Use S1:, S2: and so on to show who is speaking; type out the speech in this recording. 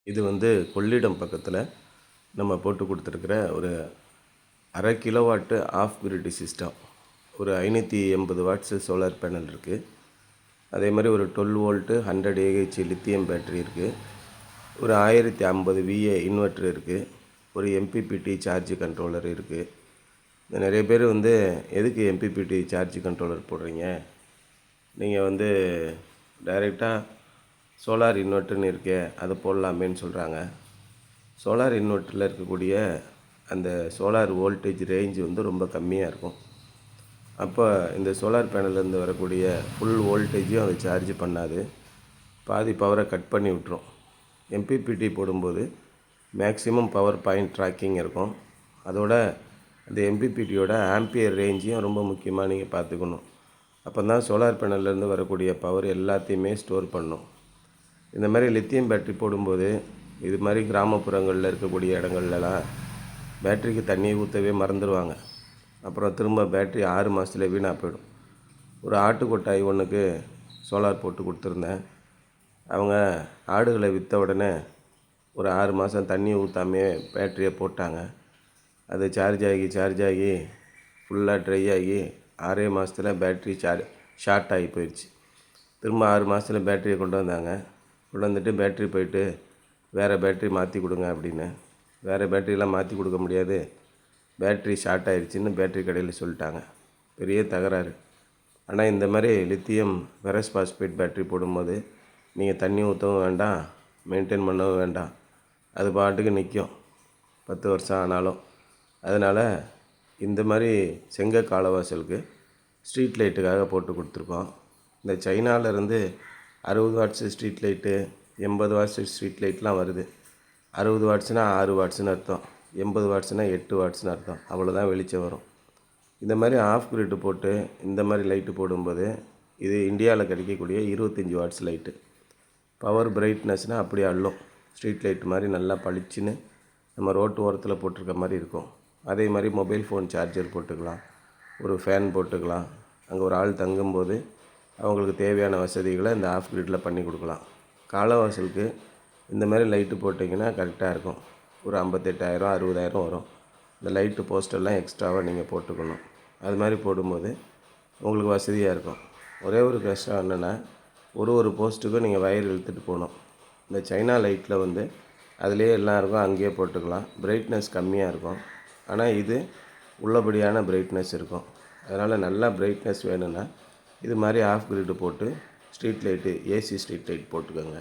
S1: இது கொள்ளிடம் பக்கத்தில் நம்ம போட்டு கொடுத்துருக்குற ஒரு 1/2 கிலோவாட்டு ஆஃப் கிரிட் சிஸ்டம். ஒரு 580 வாட்ஸு சோலார் பேனல் இருக்குது. அதே மாதிரி ஒரு 12 வோல்ட்டு 100 ஏஹெச் லித்தியம் பேட்டரி இருக்குது. ஒரு 1050 VA இன்வெர்ட்ரு இருக்குது. ஒரு MPPT சார்ஜ் கண்ட்ரோலர் இருக்குது. நிறைய பேர் எதுக்கு MPPT சார்ஜ் கண்ட்ரோலர் போடுறீங்க, நீங்கள் டைரெக்டாக சோலார் இன்வெர்ட்டர்னு இருக்கே அதை போடலாமேன்னு சொல்கிறாங்க. சோலார் இன்வெர்ட்டரில் இருக்கக்கூடிய அந்த சோலார் வோல்டேஜ் ரேஞ்சு ரொம்ப கம்மியாக இருக்கும். அப்போ இந்த சோலார் பேனல்லேருந்து வரக்கூடிய ஃபுல் வோல்டேஜையும் அதை சார்ஜ் பண்ணாது, பாதி பவரை கட் பண்ணி விட்டுரும். MPPT போடும்போது மேக்ஸிமம் பவர் பாயிண்ட் ட்ராக்கிங் இருக்கும். அதோட அந்த MPPTயோட ஆம்பியர் ரேஞ்சையும் ரொம்ப முக்கியமாக நீங்கள் பார்த்துக்கணும். அப்போ தான் சோலார் பேனல்லேருந்து வரக்கூடிய பவர் எல்லாத்தையுமே ஸ்டோர் பண்ணும். இந்த மாதிரி லித்தியம் பேட்டரி போடும்போது இது மாதிரி கிராமப்புறங்களில் இருக்கக்கூடிய இடங்கள்லாம் பேட்டரிக்கு தண்ணியை ஊற்றவே மறந்துடுவாங்க. அப்புறம் திரும்ப பேட்டரி 6 மாதத்துல வீணாக போயிடும். ஒரு ஆட்டு கொட்டாய் ஒன்றுக்கு சோலார் போட்டு கொடுத்துருந்தேன். அவங்க ஆடுகளை விற்ற உடனே ஒரு 6 மாதம் தண்ணி ஊற்றாமே பேட்டரியை போட்டாங்க. அது சார்ஜ் ஆகி ஃபுல்லாக ட்ரை ஆகி 6 மாதத்தில் பேட்டரி ஷார்ட் ஆகி போயிடுச்சு. திரும்ப 6 மாதத்தில் பேட்டரியை கொண்டு வந்துட்டு பேட்டரி போயிட்டு வேறு பேட்டரி மாற்றி கொடுங்க அப்படின்னு. வேறு பேட்டரியெலாம் மாற்றி கொடுக்க முடியாது, பேட்டரி ஷார்ட் ஆகிடுச்சின்னு பேட்டரி கடையில் சொல்லிட்டாங்க. பெரிய தகராறு. ஆனால் இந்த மாதிரி லித்தியம் ஃபெரஸ் பாஸ்பேட் பேட்டரி போடும்போது நீங்கள் தண்ணி ஊற்றவும் வேண்டாம், மெயின்டைன் பண்ணவும் வேண்டாம், அது பாட்டுக்கு நிற்கும் 10 வருஷம் ஆனாலும். அதனால் இந்த மாதிரி செங்க காலவாசலுக்கு ஸ்ட்ரீட் லைட்டுக்காக போட்டு கொடுத்துருக்கோம். இந்த சைனாவிலேருந்து 60 watts street light, 80 watts street லைட்லாம் வருது. 60 வாட்ஸ்னால் 6 வாட்ஸுன்னு அர்த்தம், 80 வாட்ஸ்னால் 8 வாட்ஸ்னு அர்த்தம். அவ்வளோதான் வெளிச்சம் வரும். இந்த மாதிரி ஆஃப் கிரிட்டு போட்டு இந்த மாதிரி லைட்டு போடும்போது இது இந்தியாவில் கிடைக்கக்கூடிய 25 வாட்ஸ் லைட்டு. பவர் பிரைட்னஸ்னால் அப்படியே அள்ளும். ஸ்ட்ரீட் லைட் மாதிரி நல்லா பளிச்சுன்னு நம்ம ரோட்டு ஓரத்தில் போட்டிருக்க மாதிரி இருக்கும். அதே மாதிரி மொபைல் ஃபோன் சார்ஜர் போட்டுக்கலாம், ஒரு ஃபேன் போட்டுக்கலாம். அங்கே ஒரு ஆள் தங்கும்போது அவங்களுக்கு தேவையான வசதிகளை இந்த ஆஃப் கிரிட்டில் பண்ணி கொடுக்கலாம். காலவாசலுக்கு இந்த மாதிரி லைட்டு போட்டிங்கன்னா கரெக்டாக இருக்கும். ஒரு 58,000 60,000 வரும். இந்த லைட்டு போஸ்டெல்லாம் எக்ஸ்ட்ராவாக நீங்கள் போட்டுக்கணும். அது மாதிரி போடும்போது உங்களுக்கு வசதியாக இருக்கும். ஒரே ஒரு கஷ்டம் என்னென்னா, ஒரு போஸ்ட்டுக்கும் நீங்கள் வயர் இழுத்துட்டு போகணும். இந்த சைனா லைட்டில் அதிலே எல்லாம் இருக்கும், அங்கேயே போட்டுக்கலாம். பிரைட்னஸ் கம்மியாக இருக்கும். ஆனால் இது உள்ளபடியான பிரைட்னஸ் இருக்கும். அதனால் நல்லா பிரைட்னஸ் வேணும்னா இது மாதிரி ஆஃப் கிரிட்டு போட்டு street light, AC street light போட்டுக்கோங்க.